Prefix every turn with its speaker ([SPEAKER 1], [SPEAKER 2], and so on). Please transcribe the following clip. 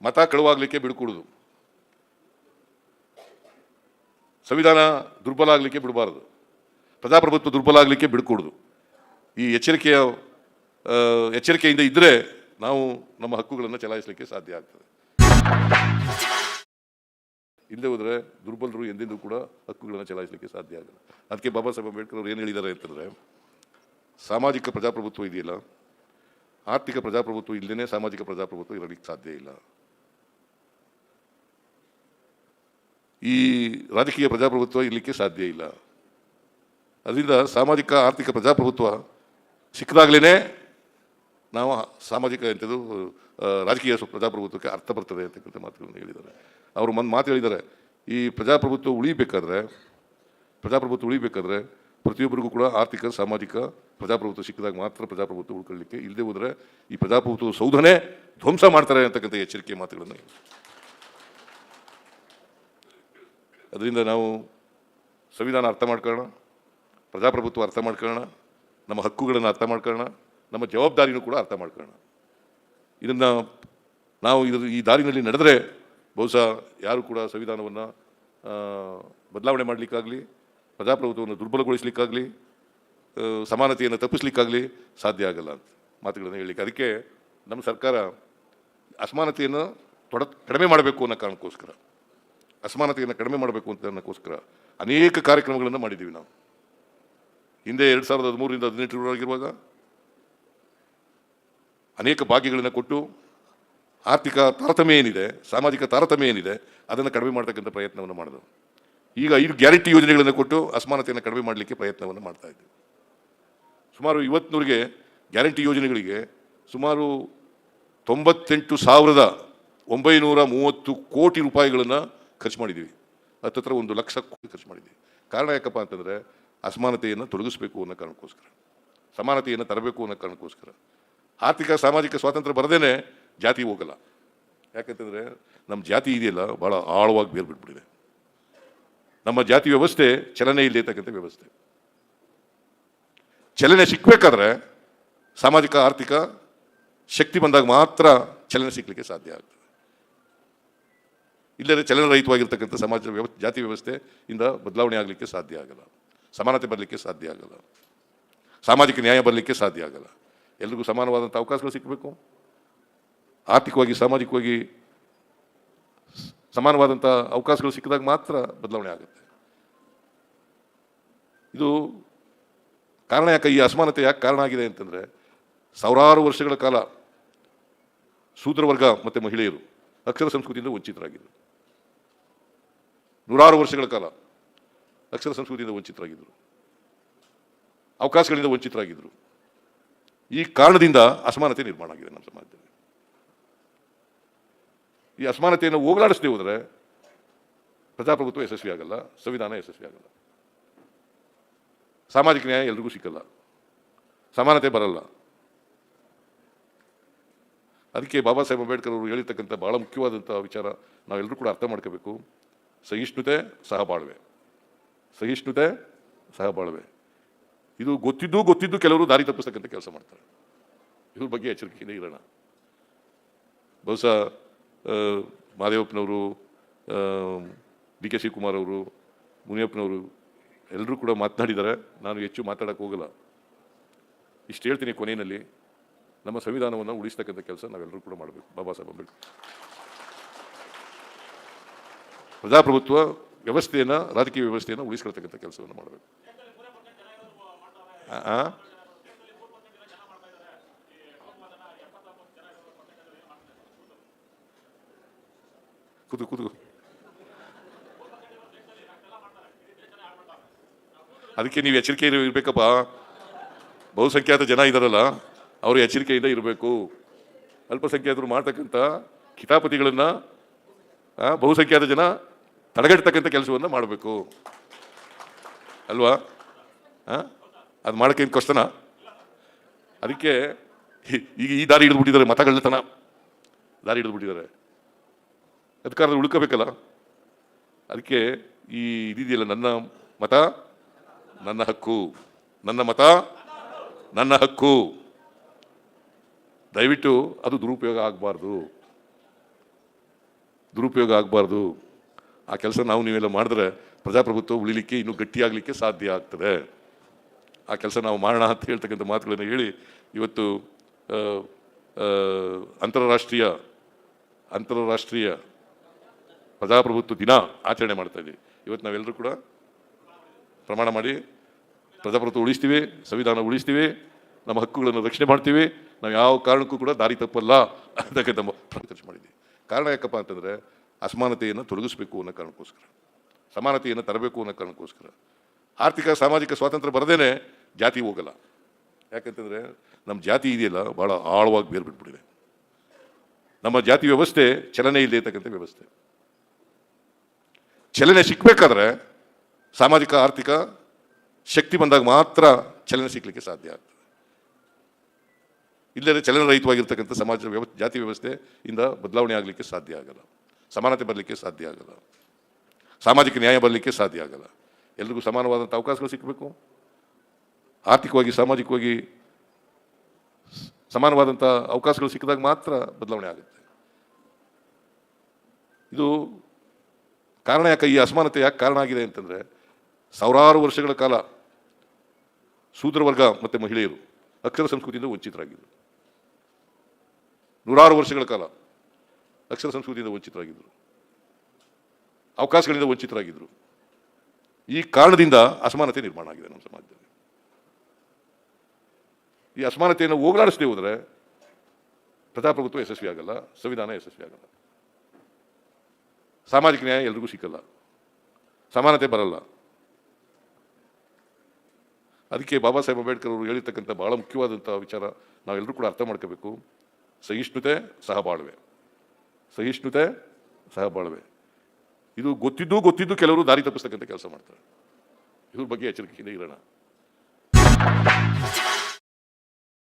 [SPEAKER 1] ಮತ ಕಳುವಾಗಲಿಕ್ಕೆ ಬಿಡ್ಕೊಡುದು, ಸಂವಿಧಾನ ದುರ್ಬಲ ಆಗಲಿಕ್ಕೆ ಬಿಡಬಾರದು, ಪ್ರಜಾಪ್ರಭುತ್ವ ದುರ್ಬಲ ಆಗಲಿಕ್ಕೆ ಬಿಡ್ಕೊಡುದು. ಈ ಎಚ್ಚರಿಕೆಯಿಂದ ಇದ್ದರೆ ನಾವು ನಮ್ಮ ಹಕ್ಕುಗಳನ್ನು ಚಲಾಯಿಸಲಿಕ್ಕೆ ಸಾಧ್ಯ ಆಗ್ತದೆ. ಇಲ್ಲದೆ ಹೋದರೆ ದುರ್ಬಲರು ಎಂದೆಂದೂ ಕೂಡ ಹಕ್ಕುಗಳನ್ನು ಚಲಾಯಿಸಲಿಕ್ಕೆ ಸಾಧ್ಯ ಆಗಲ್ಲ. ಅದಕ್ಕೆ ಬಾಬಾ ಸಾಹೇಬ್ ಅಂಬೇಡ್ಕರ್ ಅವರು ಏನು ಹೇಳಿದ್ದಾರೆ ಅಂತಂದರೆ, ಸಾಮಾಜಿಕ ಪ್ರಜಾಪ್ರಭುತ್ವ ಇದೆಯಲ್ಲ, ಆರ್ಥಿಕ ಪ್ರಜಾಪ್ರಭುತ್ವ ಇಲ್ಲದೇ ಸಾಮಾಜಿಕ ಪ್ರಜಾಪ್ರಭುತ್ವ ಇರಲಿಕ್ಕೆ ಸಾಧ್ಯ ಇಲ್ಲ. ಈ ರಾಜಕೀಯ ಪ್ರಜಾಪ್ರಭುತ್ವ ಇರಲಿಕ್ಕೆ ಸಾಧ್ಯ ಇಲ್ಲ. ಅದರಿಂದ ಸಾಮಾಜಿಕ ಆರ್ಥಿಕ ಪ್ರಜಾಪ್ರಭುತ್ವ ಸಿಕ್ಕಿದಾಗಲೇ ನಾವು ಸಾಮಾಜಿಕ ಎಂಥದ್ದು ರಾಜಕೀಯ ಪ್ರಜಾಪ್ರಭುತ್ವಕ್ಕೆ ಅರ್ಥ ಬರ್ತದೆ ಅಂತಕ್ಕಂಥ ಮಾತುಗಳನ್ನು ಹೇಳಿದ್ದಾರೆ. ಅವರು ಮಾತು ಹೇಳಿದ್ದಾರೆ, ಈ ಪ್ರಜಾಪ್ರಭುತ್ವ ಉಳಿಬೇಕಾದ್ರೆ ಪ್ರತಿಯೊಬ್ಬರಿಗೂ ಕೂಡ ಆರ್ಥಿಕ ಸಾಮಾಜಿಕ ಪ್ರಜಾಪ್ರಭುತ್ವ ಸಿಕ್ಕಿದಾಗ ಮಾತ್ರ ಪ್ರಜಾಪ್ರಭುತ್ವ ಉಳ್ಕೊಳ್ಳಿಕ್ಕೆ, ಇಲ್ಲದೆ ಹೋದರೆ ಈ ಪ್ರಜಾಪ್ರಭುತ್ವ ಸೌಧನೇ ಧ್ವಂಸ ಮಾಡ್ತಾರೆ ಅಂತಕ್ಕಂಥ ಎಚ್ಚರಿಕೆ ಮಾತುಗಳನ್ನು. ಅದರಿಂದ ನಾವು ಸಂವಿಧಾನ ಅರ್ಥ ಮಾಡ್ಕೊಳ್ಳೋಣ, ಪ್ರಜಾಪ್ರಭುತ್ವ ಅರ್ಥ ಮಾಡ್ಕೊಳ್ಳೋಣ, ನಮ್ಮ ಹಕ್ಕುಗಳನ್ನು ಅರ್ಥ ಮಾಡ್ಕೊಳ್ಳೋಣ, ನಮ್ಮ ಜವಾಬ್ದಾರಿನೂ ಕೂಡ ಅರ್ಥ ಮಾಡ್ಕೊಳ್ಳೋಣ. ಇದನ್ನು ನಾವು ಈ ದಾರಿನಲ್ಲಿ ನಡೆದರೆ ಬಹುಶಃ ಯಾರು ಕೂಡ ಸಂವಿಧಾನವನ್ನು ಬದಲಾವಣೆ ಮಾಡಲಿಕ್ಕಾಗಲಿ, ಪ್ರಜಾಪ್ರಭುತ್ವವನ್ನು ದುರ್ಬಲಗೊಳಿಸಲಿಕ್ಕಾಗಲಿ, ಸಮಾನತೆಯನ್ನು ತಪ್ಪಿಸ್ಲಿಕ್ಕಾಗಲಿ ಸಾಧ್ಯ ಆಗಲ್ಲ ಅಂತ ಮಾತುಗಳನ್ನು ಹೇಳಲಿಕ್ಕೆ. ಅದಕ್ಕೆ ನಮ್ಮ ಸರ್ಕಾರ ಅಸಮಾನತೆಯನ್ನು ಕಡಿಮೆ ಮಾಡಬೇಕು ಅನ್ನೋ ಕಾರಣಕ್ಕೋಸ್ಕರ, ಅಸಮಾನತೆಯನ್ನು ಕಡಿಮೆ ಮಾಡಬೇಕು ಅಂತ ಅನ್ನೋಕ್ಕೋಸ್ಕರ ಅನೇಕ ಕಾರ್ಯಕ್ರಮಗಳನ್ನು ಮಾಡಿದ್ದೀವಿ. ನಾವು ಹಿಂದೆ 2013ರಿಂದ 2018ರವರೆಗಿರುವಾಗ ಅನೇಕ ಭಾಗ್ಯಗಳನ್ನು ಕೊಟ್ಟು ಆರ್ಥಿಕ ತಾರತಮ್ಯ ಏನಿದೆ, ಸಾಮಾಜಿಕ ತಾರತಮ್ಯ ಏನಿದೆ ಅದನ್ನು ಕಡಿಮೆ ಮಾಡ್ತಕ್ಕಂಥ ಪ್ರಯತ್ನವನ್ನು ಮಾಡಿದೆವು. ಈಗ 5 ಗ್ಯಾರಂಟಿ ಯೋಜನೆಗಳನ್ನು ಕೊಟ್ಟು ಅಸಮಾನತೆಯನ್ನು ಕಡಿಮೆ ಮಾಡಲಿಕ್ಕೆ ಪ್ರಯತ್ನವನ್ನು ಮಾಡ್ತಾ ಇದ್ದೀವಿ. ಸುಮಾರು ಇವತ್ತಿನವರೆಗೆ ಗ್ಯಾರಂಟಿ ಯೋಜನೆಗಳಿಗೆ ಸುಮಾರು 98,930 ಕೋಟಿ ರೂಪಾಯಿಗಳನ್ನು ಖರ್ಚು ಮಾಡಿದ್ದೀವಿ. ಹತ್ತತ್ರ 1 ಲಕ್ಷ ಕೋಟಿ ಖರ್ಚು ಮಾಡಿದ್ದೀವಿ. ಕಾರಣ ಯಾಕಪ್ಪ ಅಂತಂದರೆ ಅಸಮಾನತೆಯನ್ನು ತೊಲಗಿಸ್ಬೇಕು ಅನ್ನೋ ಕಾರಣಕ್ಕೋಸ್ಕರ, ಸಮಾನತೆಯನ್ನು ತರಬೇಕು ಅನ್ನೋ ಕಾರಣಕ್ಕೋಸ್ಕರ. ಆರ್ಥಿಕ ಸಾಮಾಜಿಕ ಸ್ವಾತಂತ್ರ್ಯ ಬರದೇನೆ ಜಾತಿ ಹೋಗಲ್ಲ. ಯಾಕಂತಂದರೆ ನಮ್ಮ ಜಾತಿ ಇದೆಯಲ್ಲ ಭಾಳ ಆಳವಾಗಿ ಬೇರ್ಬಿಟ್ಬಿಟ್ಟಿದೆ. ನಮ್ಮ ಜಾತಿ ವ್ಯವಸ್ಥೆ ಚಲನೆ ಇಲ್ಲದೆ ಇರ್ತಕ್ಕಂಥ ವ್ಯವಸ್ಥೆ. ಚಲನೆ ಸಿಕ್ಕಬೇಕಾದ್ರೆ ಸಾಮಾಜಿಕ ಆರ್ಥಿಕ ಶಕ್ತಿ ಬಂದಾಗ ಮಾತ್ರ ಚಲನೆ ಸಿಕ್ಕಲಿಕ್ಕೆ ಸಾಧ್ಯ ಆಗ್ತದೆ. ಇಲ್ಲದೆ ಚಲನರಹಿತವಾಗಿರ್ತಕ್ಕಂಥ ಜಾತಿ ವ್ಯವಸ್ಥೆಯಿಂದ ಬದಲಾವಣೆ ಆಗಲಿಕ್ಕೆ ಸಾಧ್ಯ ಆಗಲ್ಲ, ಸಮಾನತೆ ಬರಲಿಕ್ಕೆ ಸಾಧ್ಯ ಆಗಲ್ಲ, ಸಾಮಾಜಿಕ ನ್ಯಾಯ ಬರಲಿಕ್ಕೆ ಸಾಧ್ಯ ಆಗಲ್ಲ. ಎಲ್ರಿಗೂ ಸಮಾನವಾದಂಥ ಅವಕಾಶಗಳು ಸಿಕ್ಕಬೇಕು, ಆರ್ಥಿಕವಾಗಿ ಸಾಮಾಜಿಕವಾಗಿ ಸಮಾನವಾದಂಥ ಅವಕಾಶಗಳು ಸಿಕ್ಕಿದಾಗ ಮಾತ್ರ ಬದಲಾವಣೆ ಆಗುತ್ತೆ. ಇದು ಕಾರಣ ಯಾಕೆ, ಈ ಅಸಮಾನತೆ ಯಾಕೆ ಕಾರಣ ಆಗಿದೆ ಅಂತಂದರೆ, ಸಾವಿರಾರು ವರ್ಷಗಳ ಕಾಲ ಶೂದ್ರವರ್ಗ ಮತ್ತು ಮಹಿಳೆಯರು ಅಕ್ಷರ ಸಂಸ್ಕೃತಿಯಿಂದ ವಂಚಿತರಾಗಿದ್ದರು. 100 ವರ್ಷಗಳ ಕಾಲ ಅಕ್ಷರ ಸಂಸ್ಕೃತಿಯಿಂದ ವಂಚಿತರಾಗಿದ್ದರು, ಅವಕಾಶಗಳಿಂದ ವಂಚಿತರಾಗಿದ್ದರು. ಈ ಕಾರಣದಿಂದ ಅಸಮಾನತೆ ನಿರ್ಮಾಣ ಆಗಿದೆ ನಮ್ಮ ಸಮಾಜದಲ್ಲಿ. ಈ ಅಸಮಾನತೆಯನ್ನು ಹೋಗಲಾಡಿಸದೆ ಹೋದರೆ ಪ್ರಜಾಪ್ರಭುತ್ವ ಯಶಸ್ವಿ ಆಗಲ್ಲ, ಸಂವಿಧಾನ ಯಶಸ್ವಿ ಆಗಲ್ಲ, ಸಾಮಾಜಿಕ ನ್ಯಾಯ ಎಲ್ರಿಗೂ ಸಿಕ್ಕಲ್ಲ, ಸಮಾನತೆ ಬರಲ್ಲ. ಅದಕ್ಕೆ ಬಾಬಾ ಸಾಹೇಬ್ ಅಂಬೇಡ್ಕರ್ ಅವರು ಹೇಳಿರ್ತಕ್ಕಂಥ ಭಾಳ ಮುಖ್ಯವಾದಂಥ ವಿಚಾರ ನಾವೆಲ್ಲರೂ ಕೂಡ ಅರ್ಥ ಮಾಡ್ಕೋಬೇಕು. ಸಹಿಷ್ಣುತೆ ಸಹಬಾಳ್ವೆ, ಸಹಿಷ್ಣುತೆ ಸಹಬಾಳ್ವೆ. ಇದು ಗೊತ್ತಿದ್ದು ಕೆಲವರು ದಾರಿ ತಪ್ಪಿಸ್ತಕ್ಕಂಥ ಕೆಲಸ ಮಾಡ್ತಾರೆ. ಇದ್ರ ಬಗ್ಗೆ ಎಚ್ಚರಿಕೆಯಿಂದ ಇರೋಣ. ಬಹುಶಃ ಮಾದೇವಪ್ಪನವರು, DK ಶಿವಕುಮಾರ್ ಅವರು, ಮುನಿಯಪ್ಪನವರು ಎಲ್ಲರೂ ಕೂಡ ಮಾತನಾಡಿದ್ದಾರೆ. ನಾನು ಹೆಚ್ಚು ಮಾತಾಡೋಕ್ಕೆ ಹೋಗಲ್ಲ. ಇಷ್ಟು ಹೇಳ್ತೀನಿ, ಕೊನೆಯಲ್ಲಿ ನಮ್ಮ ಸಂವಿಧಾನವನ್ನು ಉಳಿಸ್ತಕ್ಕಂಥ ಕೆಲಸ ನಾವೆಲ್ಲರೂ ಕೂಡ ಮಾಡಬೇಕು. ಬಾಬಾ ಸಾಹೇಬ್ ಅಂಬೇಡ್ಕರ್ ಪ್ರಜಾಪ್ರಭುತ್ವ ವ್ಯವಸ್ಥೆಯನ್ನು, ರಾಜಕೀಯ ವ್ಯವಸ್ಥೆಯನ್ನು ಉಳಿಸ್ಕೊಳ್ತಕ್ಕಂಥ ಕೆಲಸವನ್ನು ಮಾಡಬೇಕು. ಕೂತು ಅದಕ್ಕೆ ನೀವು ಎಚ್ಚರಿಕೆ ಇರಬೇಕಪ್ಪ. ಬಹುಸಂಖ್ಯಾತ ಜನ ಇದ್ದಾರಲ್ಲ, ಅವರು ಎಚ್ಚರಿಕೆಯಿಂದ ಇರಬೇಕು. ಅಲ್ಪಸಂಖ್ಯಾತರು ಮಾಡ್ತಕ್ಕಂಥ ಕಿತಾಪತಿಗಳನ್ನು ಬಹುಸಂಖ್ಯಾತ ಜನ ತಡೆಗಟ್ಟತಕ್ಕಂಥ ಕೆಲಸವನ್ನು ಮಾಡಬೇಕು ಅಲ್ವಾ? ಅದು ಮಾಡೋಕ್ಕೆ ಏನು ಕಷ್ಟನಾ? ಅದಕ್ಕೆ ಈಗ ಈ ದಾರಿ ಹಿಡಿದ್ಬಿಟ್ಟಿದ್ದಾರೆ, ಮತಗಳ್ಳತನ ದಾರಿ ಹಿಡಿದ್ಬಿಟ್ಟಿದ್ದಾರೆ. ಅದಕ್ಕಾದ್ರೆ ಉಳ್ಕೋಬೇಕಲ್ಲ. ಅದಕ್ಕೆ ಈ ಇದಿದೆಯಲ್ಲ, ನನ್ನ ಮತ ನನ್ನ ಹಕ್ಕು, ನನ್ನ ಮತ ನನ್ನ ಹಕ್ಕು, ದಯವಿಟ್ಟು ಅದು ದುರುಪಯೋಗ ಆಗಬಾರ್ದು. ದುರುಪಯೋಗ ಆಗಬಾರ್ದು. ಆ ಕೆಲಸ ನಾವು ನೀವೆಲ್ಲ ಮಾಡಿದ್ರೆ ಪ್ರಜಾಪ್ರಭುತ್ವ ಉಳಿಲಿಕ್ಕೆ ಇನ್ನೂ ಗಟ್ಟಿಯಾಗಲಿಕ್ಕೆ ಸಾಧ್ಯ ಆಗ್ತದೆ. ಆ ಕೆಲಸ ನಾವು ಮಾಡೋಣ ಅಂತ ಹೇಳ್ತಕ್ಕಂಥ ಮಾತುಗಳನ್ನು ಹೇಳಿ ಇವತ್ತು ಅಂತಾರಾಷ್ಟ್ರೀಯ ಪ್ರಜಾಪ್ರಭುತ್ವ ದಿನ ಆಚರಣೆ ಮಾಡ್ತಾ ಇದ್ದೀವಿ. ಇವತ್ತು ನಾವೆಲ್ಲರೂ ಕೂಡ ಪ್ರಮಾಣ ಮಾಡಿ ಪ್ರಜಾಪ್ರಭುತ್ವ ಉಳಿಸ್ತೀವಿ, ಸಂವಿಧಾನ ಉಳಿಸ್ತೀವಿ, ನಮ್ಮ ಹಕ್ಕುಗಳನ್ನು ರಕ್ಷಣೆ ಮಾಡ್ತೀವಿ, ನಾವು ಯಾವ ಕಾರಣಕ್ಕೂ ಕೂಡ ದಾರಿ ತಪ್ಪಲ್ಲ ಅಂತಕ್ಕಂಥ ಪ್ರತಿಷ್ಠೆ ಮಾಡಿದ್ದೀವಿ. ಕಾರಣ ಯಾಕಪ್ಪ ಅಂತಂದರೆ ಅಸಮಾನತೆಯನ್ನು ತೊಲಗಿಸ್ಬೇಕು ಅನ್ನೋ ಕಾರಣಕ್ಕೋಸ್ಕರ, ಸಮಾನತೆಯನ್ನು ತರಬೇಕು ಅನ್ನೋ ಕಾರಣಕ್ಕೋಸ್ಕರ. ಆರ್ಥಿಕ ಸಾಮಾಜಿಕ ಸ್ವಾತಂತ್ರ್ಯ ಬರದೇನೆ ಜಾತಿ ಹೋಗಲ್ಲ. ಯಾಕಂತಂದರೆ ನಮ್ಮ ಜಾತಿ ಇದೆಯಲ್ಲ ಭಾಳ ಆಳವಾಗಿ ಬೇರು ಬಿಟ್ಬಿಟ್ಟಿದೆ. ನಮ್ಮ ಜಾತಿ ವ್ಯವಸ್ಥೆ ಚಲನೆ ಇಲ್ಲದೆ ಇರ್ತಕ್ಕಂಥ ವ್ಯವಸ್ಥೆ. ಚಲನೆ ಸಿಕ್ಕಬೇಕಾದ್ರೆ ಸಾಮಾಜಿಕ ಆರ್ಥಿಕ ಶಕ್ತಿ ಬಂದಾಗ ಮಾತ್ರ ಚಲನೆ ಸಿಕ್ಕಲಿಕ್ಕೆ ಸಾಧ್ಯ ಆಗ್ತದೆ. ಇಲ್ಲದೆ ಚಲನರಹಿತವಾಗಿರ್ತಕ್ಕಂಥ ಸಮಾಜ ಜಾತಿ ವ್ಯವಸ್ಥೆಯಿಂದ ಬದಲಾವಣೆ ಆಗಲಿಕ್ಕೆ ಸಾಧ್ಯ ಆಗಲ್ಲ, ಸಮಾನತೆ ಬರಲಿಕ್ಕೆ ಸಾಧ್ಯ ಆಗಲ್ಲ, ಸಾಮಾಜಿಕ ನ್ಯಾಯ ಬರಲಿಕ್ಕೆ ಸಾಧ್ಯ ಆಗಲ್ಲ. ಎಲ್ರಿಗೂ ಸಮಾನವಾದಂಥ ಅವಕಾಶಗಳು ಸಿಕ್ಕಬೇಕು, ಆರ್ಥಿಕವಾಗಿ ಸಾಮಾಜಿಕವಾಗಿ ಸಮಾನವಾದಂಥ ಅವಕಾಶಗಳು ಸಿಕ್ಕಿದಾಗ ಮಾತ್ರ ಬದಲಾವಣೆ ಆಗುತ್ತೆ. ಇದು ಕಾರಣ ಯಾಕೆ, ಈ ಅಸಮಾನತೆ ಯಾಕೆ ಕಾರಣ ಆಗಿದೆ ಅಂತಂದರೆ ಸಾವಿರಾರು ವರ್ಷಗಳ ಕಾಲ ಶೂದ್ರವರ್ಗ ಮತ್ತು ಮಹಿಳೆಯರು ಅಕ್ಷರ ಸಂಸ್ಕೃತಿಯಿಂದ ವಂಚಿತರಾಗಿದ್ದರು. ನೂರಾರು ವರ್ಷಗಳ ಕಾಲ ಅಕ್ಷರ ಸಂಸ್ಕೃತಿಯಿಂದ ವಂಚಿತರಾಗಿದ್ದರು, ಅವಕಾಶಗಳಿಂದ ವಂಚಿತರಾಗಿದ್ದರು. ಈ ಕಾರಣದಿಂದ ಅಸಮಾನತೆ ನಿರ್ಮಾಣ ಆಗಿದೆ ನಮ್ಮ ಸಮಾಜದಲ್ಲಿ. ಈ ಅಸಮಾನತೆಯನ್ನು ಹೋಗಲಾಡಿಸದೆ ಹೋದರೆ ಪ್ರಜಾಪ್ರಭುತ್ವ ಯಶಸ್ವಿ ಆಗಲ್ಲ, ಸಂವಿಧಾನ ಯಶಸ್ವಿ ಆಗಲ್ಲ, ಸಾಮಾಜಿಕ ನ್ಯಾಯ ಎಲ್ರಿಗೂ ಸಿಕ್ಕಲ್ಲ, ಸಮಾನತೆ ಬರಲ್ಲ. ಅದಕ್ಕೆ ಬಾಬಾ ಸಾಹೇಬ್ ಅಂಬೇಡ್ಕರ್ ಅವರು ಹೇಳಿರ್ತಕ್ಕಂಥ ಭಾಳ ಮುಖ್ಯವಾದಂಥ ವಿಚಾರ ನಾವೆಲ್ಲರೂ ಕೂಡ ಅರ್ಥ ಮಾಡ್ಕೋಬೇಕು. ಸಹಿಷ್ಣುತೆ ಸಹಬಾಳ್ವೆ, ಸಹಿಷ್ಣುತೆ ಸಹಬಾಳ್ವೆ. ಇದು ಗೊತ್ತಿದ್ದು ಕೆಲವರು ದಾರಿ ತಪ್ಪಿಸ್ತಕ್ಕಂಥ ಕೆಲಸ ಮಾಡ್ತಾರೆ. ಇದ್ರ ಬಗ್ಗೆ ಎಚ್ಚರಿಕೆಯಿಂದ ಇರೋಣ.